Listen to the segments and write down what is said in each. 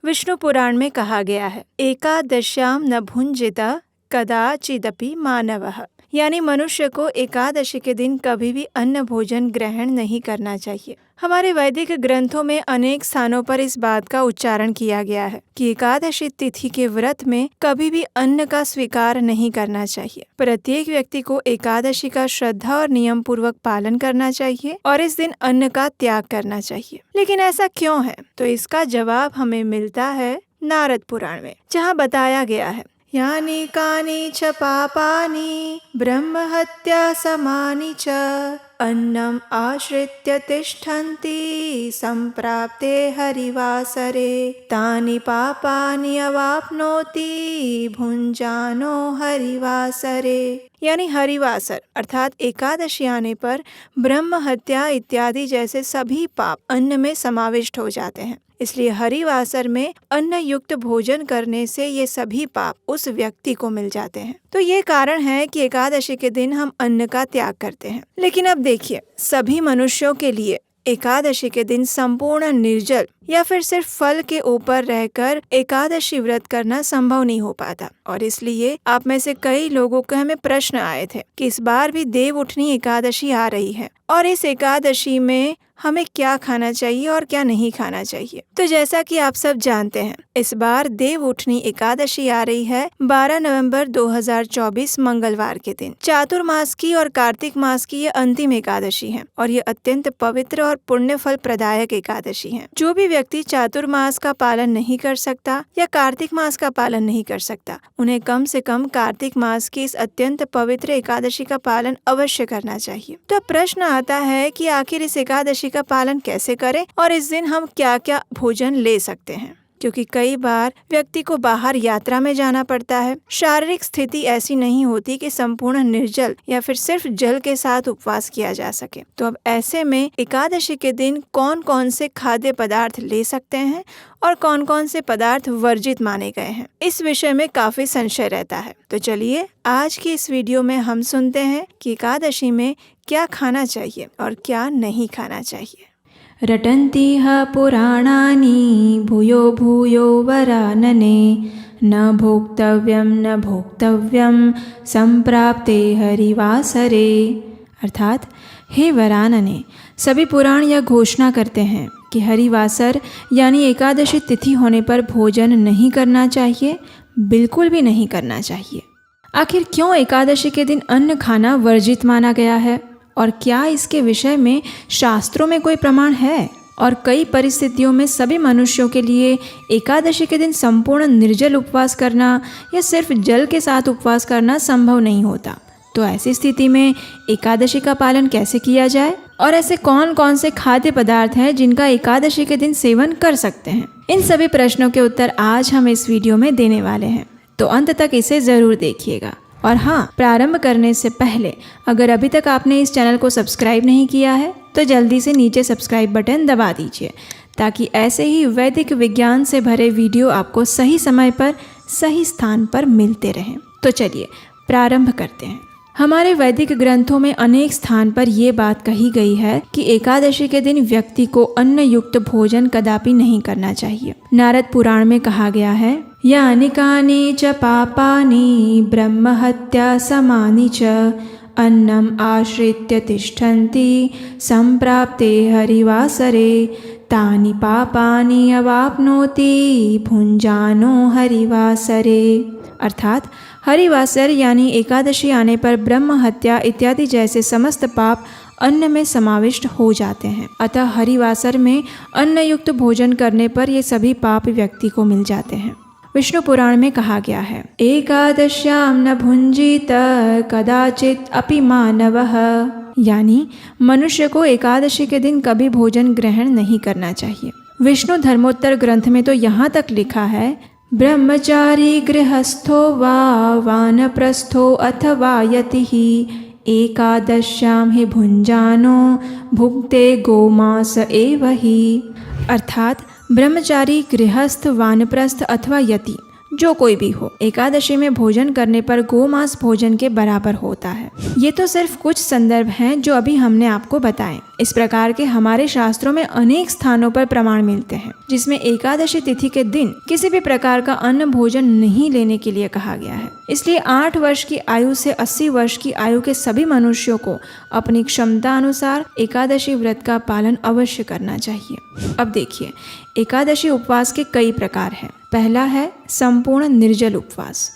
विष्णु पुराण में कहा गया है, एकादश्याम न भुंजित कदाचिदपि मानवः, यानी मनुष्य को एकादशी के दिन कभी भी अन्न भोजन ग्रहण नहीं करना चाहिए। हमारे वैदिक ग्रंथों में अनेक स्थानों पर इस बात का उच्चारण किया गया है कि एकादशी तिथि के व्रत में कभी भी अन्न का स्वीकार नहीं करना चाहिए। प्रत्येक व्यक्ति को एकादशी का श्रद्धा और नियम पूर्वक पालन करना चाहिए और इस दिन अन्न का त्याग करना चाहिए। लेकिन ऐसा क्यों है? तो इसका जवाब हमें मिलता है नारद पुराण में, जहाँ बताया गया है, यानि कानि च पापानि ब्रह्महत्या समानि च अन्नम आश्रित्य तिष्ठन्ति संप्राप्ते हरिवासरे तानि पापानि अवाप्नोति भुंजानो हरिवासरे। यानी हरिवासर अर्थात एकादशी आने पर ब्रह्म हत्या इत्यादि जैसे सभी पाप अन्न में समाविष्ट हो जाते हैं। इसलिए हरिवासर में अन्न युक्त भोजन करने से ये सभी पाप उस व्यक्ति को मिल जाते हैं। तो ये कारण है कि एकादशी के दिन हम अन्न का त्याग करते हैं। लेकिन अब देखिए, सभी मनुष्यों के लिए एकादशी के दिन संपूर्ण निर्जल या फिर सिर्फ फल के ऊपर रहकर एकादशी व्रत करना संभव नहीं हो पाता, और इसलिए आप में से कई लोगों को हमें प्रश्न आए थे कि इस बार भी देव उठनी एकादशी आ रही है और इस एकादशी में हमें क्या खाना चाहिए और क्या नहीं खाना चाहिए। तो जैसा कि आप सब जानते हैं, इस बार देव उठनी एकादशी आ रही है 12 नवंबर 2024 मंगलवार के दिन। चातुर्मास की और कार्तिक मास की ये अंतिम एकादशी है और ये अत्यंत पवित्र और पुण्य फल प्रदायक एकादशी है। जो भी व्यक्ति चातुर्मास का पालन नहीं कर सकता या कार्तिक मास का पालन नहीं कर सकता, उन्हें कम से कम कार्तिक मास की इस अत्यंत पवित्र एकादशी का पालन अवश्य करना चाहिए। तो प्रश्न आता है कि आखिर इस एकादशी का पालन कैसे करें और इस दिन हम क्या क्या भोजन ले सकते हैं, क्योंकि कई बार व्यक्ति को बाहर यात्रा में जाना पड़ता है। शारीरिक स्थिति ऐसी नहीं होती कि संपूर्ण निर्जल या फिर सिर्फ जल के साथ उपवास किया जा सके। तो अब ऐसे में एकादशी के दिन कौन कौन से खाद्य पदार्थ ले सकते हैं और कौन कौन से पदार्थ वर्जित माने गए हैं, इस विषय में काफी संशय रहता है। तो चलिए आज की इस वीडियो में हम सुनते हैं कि एकादशी में क्या खाना चाहिए और क्या नहीं खाना चाहिए। रटन्तिह पुराणानि भूयो भूयो वरानने न भोक्तव्यम संप्राप्ते हरिवासरे। अर्थात हे वरानने, सभी पुराण यह घोषणा करते हैं कि हरिवासर यानी एकादशी तिथि होने पर भोजन नहीं करना चाहिए, बिल्कुल भी नहीं करना चाहिए। आखिर क्यों एकादशी के दिन अन्न खाना वर्जित माना गया है और क्या इसके विषय में शास्त्रों में कोई प्रमाण है? और कई परिस्थितियों में सभी मनुष्यों के लिए एकादशी के दिन संपूर्ण निर्जल उपवास करना या सिर्फ जल के साथ उपवास करना संभव नहीं होता। तो ऐसी स्थिति में एकादशी का पालन कैसे किया जाए और ऐसे कौन कौन से खाद्य पदार्थ हैं जिनका एकादशी के दिन सेवन कर सकते हैं? इन सभी प्रश्नों के उत्तर आज हम इस वीडियो में देने वाले हैं, तो अंत तक इसे जरूर देखिएगा। और हाँ, प्रारंभ करने से पहले अगर अभी तक आपने इस चैनल को सब्सक्राइब नहीं किया है तो जल्दी से नीचे सब्सक्राइब बटन दबा दीजिए, ताकि ऐसे ही वैदिक विज्ञान से भरे वीडियो आपको सही समय पर सही स्थान पर मिलते रहें। तो चलिए प्रारंभ करते हैं। हमारे वैदिक ग्रंथों में अनेक स्थान पर ये बात कही गई है कि एकादशी के दिन व्यक्ति को अन्न युक्त भोजन कदापि नहीं करना चाहिए। नारद पुराण में कहा गया है, यानि कानि च पापानि ब्रह्म हत्या समानि च अन्नम आश्रित्य तिष्ठन्ति संप्राप्ते हरिवासरे तानि पापानि अवाप्नोति भुंजानो हरिवासरे। अर्थात हरिवासर यानी एकादशी आने पर ब्रह्म हत्या इत्यादि जैसे समस्त पाप अन्न में समाविष्ट हो जाते हैं। अतः हरिवासर में अन्न युक्त भोजन करने पर ये सभी पाप व्यक्ति को मिल जाते हैं। विष्णु पुराण में कहा गया है, एकादश्याम न भुंजित कदाचित अपि मानवः, यानी मनुष्य को एकादशी के दिन कभी भोजन ग्रहण नहीं करना चाहिए। विष्णु धर्मोत्तर ग्रंथ में तो यहाँ तक लिखा है, ब्रह्मचारी गृहस्थो वा वानप्रस्थो अथवा यतिः एकादश्याम हि भुंजानो भुक्ते गोमांस एव हि। अर्थात ब्रह्मचारी, गृहस्थ, वानप्रस्थ अथवा यति जो कोई भी हो, एकादशी में भोजन करने पर गोमांस भोजन के बराबर होता है। ये तो सिर्फ कुछ संदर्भ हैं जो अभी हमने आपको बताए। इस प्रकार के हमारे शास्त्रों में अनेक स्थानों पर प्रमाण मिलते हैं जिसमें एकादशी तिथि के दिन किसी भी प्रकार का अन्न भोजन नहीं लेने के लिए कहा गया है। इसलिए 8 वर्ष की आयु से 80 वर्ष की आयु के सभी मनुष्यों को अपनी क्षमता अनुसार एकादशी व्रत का पालन अवश्य करना चाहिए। अब देखिए, एकादशी उपवास के कई प्रकार हैं। पहला है संपूर्ण निर्जल उपवास।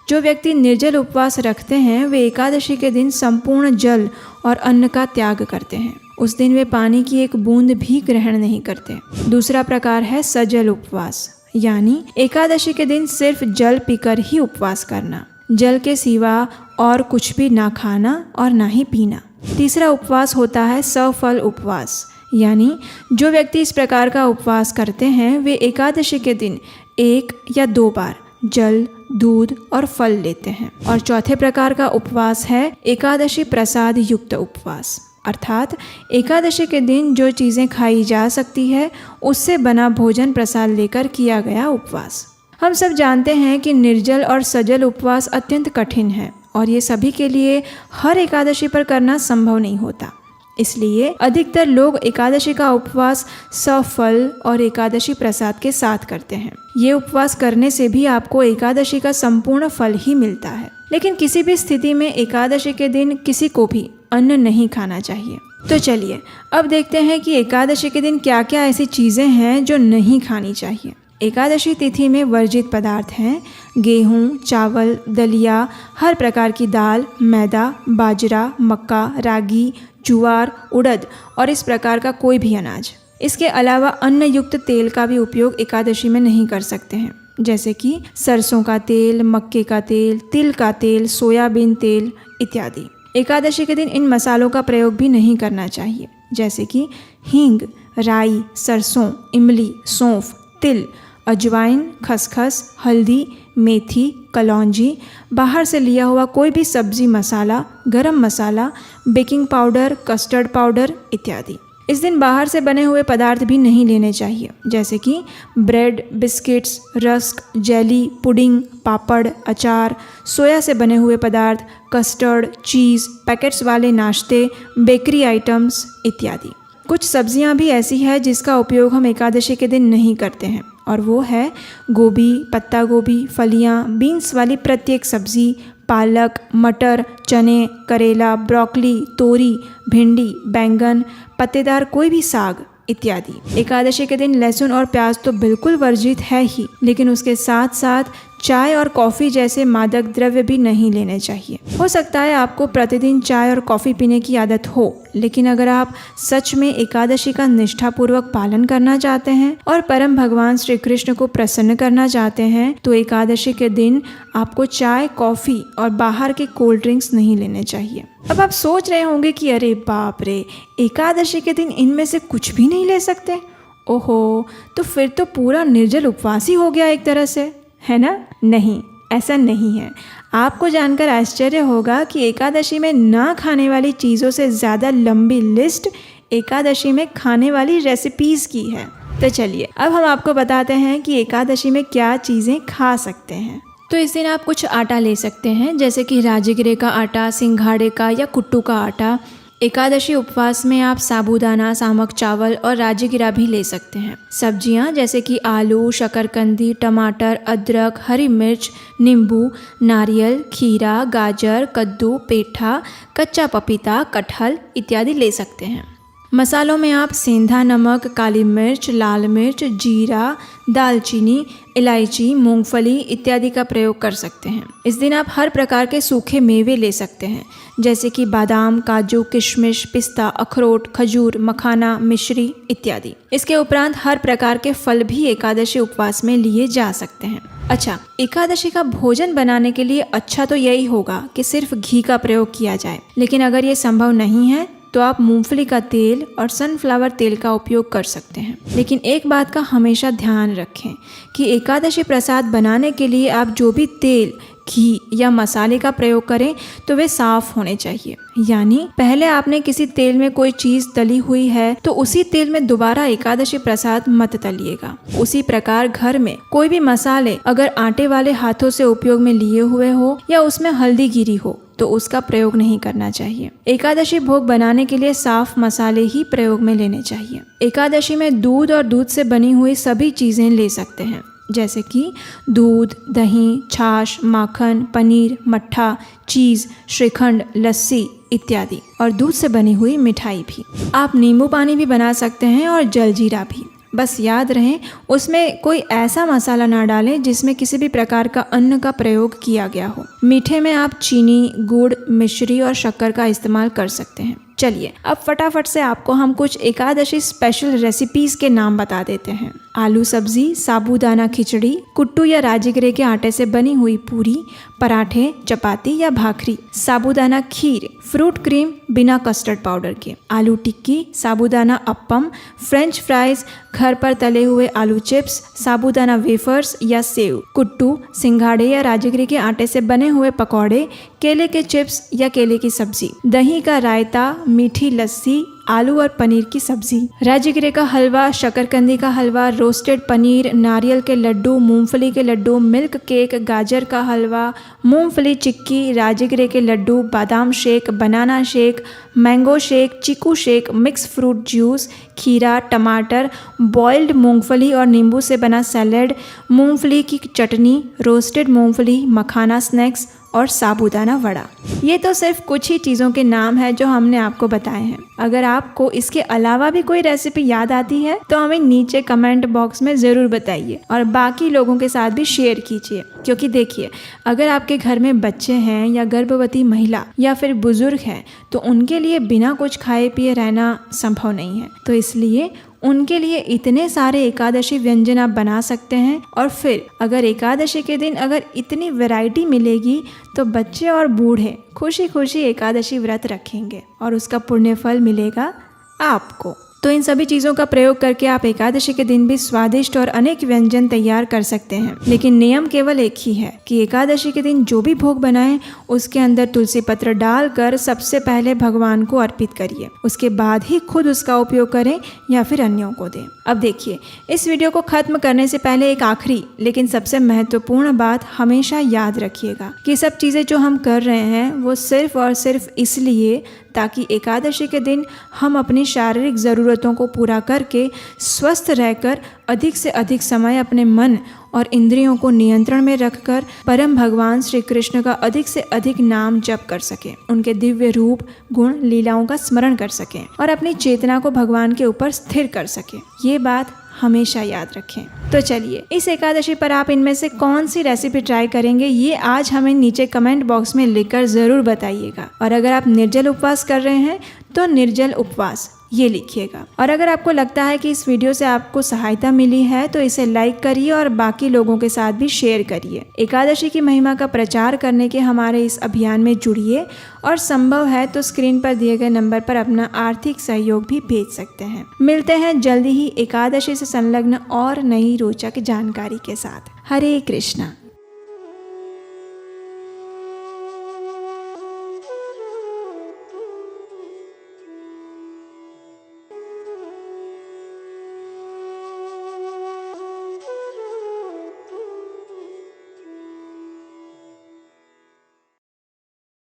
जो व्यक्ति निर्जल उपवास रखते हैं वे एकादशी के दिन संपूर्ण जल और अन्न का त्याग करते हैं। उस दिन वे पानी की एक बूंद भी ग्रहण नहीं करते। दूसरा प्रकार है सजल उपवास, यानी एकादशी के दिन सिर्फ जल पीकर ही उपवास करना, जल के सिवा और कुछ भी ना खाना और ना ही पीना। तीसरा उपवास होता है सफल उपवास, यानी जो व्यक्ति इस प्रकार का उपवास करते हैं वे एकादशी के दिन 1 या 2 बार जल, दूध और फल लेते हैं। और चौथे प्रकार का उपवास है एकादशी प्रसाद युक्त उपवास, अर्थात एकादशी के दिन जो चीज़ें खाई जा सकती है उससे बना भोजन प्रसाद लेकर किया गया उपवास। हम सब जानते हैं कि निर्जल और सजल उपवास अत्यंत कठिन है और ये सभी के लिए हर एकादशी पर करना संभव नहीं होता। इसलिए अधिकतर लोग एकादशी का उपवास सफल और एकादशी प्रसाद के साथ करते हैं। ये उपवास करने से भी आपको एकादशी का संपूर्ण फल ही मिलता है। लेकिन किसी भी स्थिति में एकादशी के दिन किसी को भी अन्न नहीं खाना चाहिए। तो चलिए अब देखते हैं कि एकादशी के दिन क्या क्या ऐसी चीज़ें हैं जो नहीं खानी चाहिए। एकादशी तिथि में वर्जित पदार्थ हैं गेहूँ, चावल, दलिया, हर प्रकार की दाल, मैदा, बाजरा, मक्का, रागी, ज्वार, उड़द और इस प्रकार का कोई भी अनाज। इसके अलावा अन्न युक्त तेल का भी उपयोग एकादशी में नहीं कर सकते हैं, जैसे कि सरसों का तेल, मक्के का तेल, तिल का तेल, सोयाबीन तेल इत्यादि। एकादशी के दिन इन मसालों का प्रयोग भी नहीं करना चाहिए, जैसे कि हींग, राई, सरसों, इमली, सौंफ, तिल, अजवाइन, खसखस, हल्दी, मेथी, कलौंजी, बाहर से लिया हुआ कोई भी सब्जी मसाला, गरम मसाला, बेकिंग पाउडर, कस्टर्ड पाउडर इत्यादि। इस दिन बाहर से बने हुए पदार्थ भी नहीं लेने चाहिए, जैसे कि bread, biscuits, rusk, jelly, pudding, papad, अचार, सोया से बने हुए पदार्थ, कस्टर्ड, चीज़, पैकेट्स वाले नाश्ते, बेकरी आइटम्स इत्यादि। कुछ सब्जियां भी ऐसी है जिसका उपयोग हम एकादशी के दिन नहीं करते हैं और वो है गोभी, पत्ता गोभी, फलियां, बीन्स वाली प्रत्येक सब्जी, पालक, मटर, चने, करेला, ब्रोकली, तोरी, भिंडी, बैंगन, पत्तेदार कोई भी साग इत्यादि। एकादशी के दिन लहसुन और प्याज तो बिल्कुल वर्जित है ही, लेकिन उसके साथ साथ चाय और कॉफ़ी जैसे मादक द्रव्य भी नहीं लेने चाहिए। हो सकता है आपको प्रतिदिन चाय और कॉफ़ी पीने की आदत हो, लेकिन अगर आप सच में एकादशी का निष्ठापूर्वक पालन करना चाहते हैं और परम भगवान श्री कृष्ण को प्रसन्न करना चाहते हैं तो एकादशी के दिन आपको चाय, कॉफ़ी और बाहर के कोल्ड ड्रिंक्स नहीं लेने चाहिए। अब आप सोच रहे होंगे कि अरे बाप रे, एकादशी के दिन इनमें से कुछ भी नहीं ले सकते? ओहो, तो फिर तो पूरा निर्जल उपवास ही हो गया एक तरह से, है ना? नहीं, ऐसा नहीं है। आपको जानकर आश्चर्य होगा कि एकादशी में ना खाने वाली चीज़ों से ज़्यादा लंबी लिस्ट एकादशी में खाने वाली रेसिपीज़ की है। तो चलिए अब हम आपको बताते हैं कि एकादशी में क्या चीज़ें खा सकते हैं। तो इस दिन आप कुछ आटा ले सकते हैं, जैसे कि राजगिरे का आटा, सिंघाड़े का या कुट्टू का आटा। एकादशी उपवास में आप साबूदाना, सामक चावल और राजगिरा भी ले सकते हैं। सब्जियां जैसे कि आलू, शकरकंदी, टमाटर, अदरक, हरी मिर्च, नींबू, नारियल, खीरा, गाजर, कद्दू, पेठा, कच्चा पपीता, कटहल इत्यादि ले सकते हैं। मसालों में आप सेंधा नमक, काली मिर्च, लाल मिर्च, जीरा, दालचीनी, इलायची, मूंगफली इत्यादि का प्रयोग कर सकते हैं। इस दिन आप हर प्रकार के सूखे मेवे ले सकते हैं, जैसे कि बादाम, काजू, किशमिश, पिस्ता, अखरोट, खजूर, मखाना, मिश्री इत्यादि। इसके उपरांत हर प्रकार के फल भी एकादशी उपवास में लिए जा सकते हैं। अच्छा, एकादशी का भोजन बनाने के लिए अच्छा तो यही होगा कि सिर्फ घी का प्रयोग किया जाए, लेकिन अगर ये संभव नहीं है तो आप मूंगफली का तेल और सनफ्लावर तेल का उपयोग कर सकते हैं। लेकिन एक बात का हमेशा ध्यान रखें कि एकादशी प्रसाद बनाने के लिए आप जो भी तेल, घी या मसाले का प्रयोग करें तो वे साफ होने चाहिए। यानी पहले आपने किसी तेल में कोई चीज तली हुई है तो उसी तेल में दोबारा एकादशी प्रसाद मत तलिएगा। उसी प्रकार घर में कोई भी मसाले अगर आटे वाले हाथों से उपयोग में लिए हुए हो या उसमें हल्दी गिरी हो तो उसका प्रयोग नहीं करना चाहिए। एकादशी भोग बनाने के लिए साफ मसाले ही प्रयोग में लेने चाहिए। एकादशी में दूध और दूध से बनी हुई सभी चीजें ले सकते हैं, जैसे कि दूध, दही, छाछ, माखन, पनीर, मट्ठा, चीज़, श्रीखंड, लस्सी इत्यादि, और दूध से बनी हुई मिठाई भी। आप नींबू पानी भी बना सकते हैं और जलजीरा भी। बस याद रहे उसमें कोई ऐसा मसाला ना डालें जिसमें किसी भी प्रकार का अन्न का प्रयोग किया गया हो। मीठे में आप चीनी, गुड़, मिश्री और शक्कर का इस्तेमाल कर सकते हैं। चलिए अब फटाफट से आपको हम कुछ एकादशी स्पेशल रेसिपीज के नाम बता देते हैं। आलू सब्जी, साबूदाना खिचड़ी, कुट्टू या राजगिरे के आटे से बनी हुई पूरी, पराठे, चपाती या भाखरी, साबूदाना खीर, फ्रूट क्रीम बिना कस्टर्ड पाउडर के, आलू टिक्की, साबूदाना अप्पम, फ्रेंच फ्राइज, घर पर तले हुए आलू चिप्स, साबूदाना वेफर्स या सेव, कुट्टू, सिंघाड़े या राजगिरे के आटे से बने हुए पकौड़े, केले के चिप्स या केले की सब्जी, दही का रायता, मीठी लस्सी, आलू और पनीर की सब्जी, राजगिरे का हलवा, शकरकंदी का हलवा, रोस्टेड पनीर, नारियल के लड्डू, मूंगफली के लड्डू, मिल्क केक, गाजर का हलवा, मूंगफली चिक्की, राजगिरे के लड्डू, बादाम shake, banana shake, mango shake, chikoo shake, mix fruit juice, खीरा, टमाटर, बॉइल्ड मूंगफली और नींबू से बना सैलेड, मूंगफली की चटनी, रोस्टेड मूंगफली, मखाना स्नैक्स और साबूदाना वड़ा। ये तो सिर्फ कुछ ही चीज़ों के नाम हैं जो हमने आपको बताए हैं। अगर आपको इसके अलावा भी कोई रेसिपी याद आती है तो हमें नीचे कमेंट बॉक्स में ज़रूर बताइए और बाकी लोगों के साथ भी शेयर कीजिए, क्योंकि देखिए अगर आपके घर में बच्चे हैं या गर्भवती महिला या फिर बुजुर्ग हैं तो उनके लिए बिना कुछ खाए पिए रहना संभव नहीं है। तो इसलिए उनके लिए इतने सारे एकादशी व्यंजन आप बना सकते हैं, और फिर अगर एकादशी के दिन अगर इतनी वैरायटी मिलेगी तो बच्चे और बूढ़े खुशी खुशी एकादशी व्रत रखेंगे और उसका पुण्य फल मिलेगा आपको। तो इन सभी चीज़ों का प्रयोग करके आप एकादशी के दिन भी स्वादिष्ट और अनेक व्यंजन तैयार कर सकते हैं। लेकिन नियम केवल एक ही है कि एकादशी के दिन जो भी भोग बनाएं उसके अंदर तुलसी पत्र डालकर सबसे पहले भगवान को अर्पित करिए, उसके बाद ही खुद उसका उपयोग करें या फिर अन्यों को दें। अब देखिए इस वीडियो को ख़त्म करने से पहले एक आखिरी लेकिन सबसे महत्वपूर्ण बात हमेशा याद रखिएगा कि सब चीज़ें जो हम कर रहे हैं वो सिर्फ और सिर्फ इसलिए ताकि एकादशी के दिन हम अपनी शारीरिक ज़रूरतों को पूरा करके स्वस्थ रहकर अधिक से अधिक समय अपने मन और इंद्रियों को नियंत्रण में रखकर परम भगवान श्री कृष्ण का अधिक से अधिक नाम जप कर सकें, उनके दिव्य रूप, गुण, लीलाओं का स्मरण कर सकें और अपनी चेतना को भगवान के ऊपर स्थिर कर सकें। ये बात हमेशा याद रखें। तो चलिए इस एकादशी पर आप इनमें से कौन सी रेसिपी ट्राई करेंगे ये आज हमें नीचे कमेंट बॉक्स में लिखकर ज़रूर बताइएगा। और अगर आप निर्जल उपवास कर रहे हैं तो निर्जल उपवास ये लिखिएगा। और अगर आपको लगता है कि इस वीडियो से आपको सहायता मिली है तो इसे लाइक करिए और बाकी लोगों के साथ भी शेयर करिए। एकादशी की महिमा का प्रचार करने के हमारे इस अभियान में जुड़िए और संभव है तो स्क्रीन पर दिए गए नंबर पर अपना आर्थिक सहयोग भी भेज सकते हैं। मिलते हैं जल्दी ही एकादशी से संलग्न और नई रोचक जानकारी के साथ। हरे कृष्णा।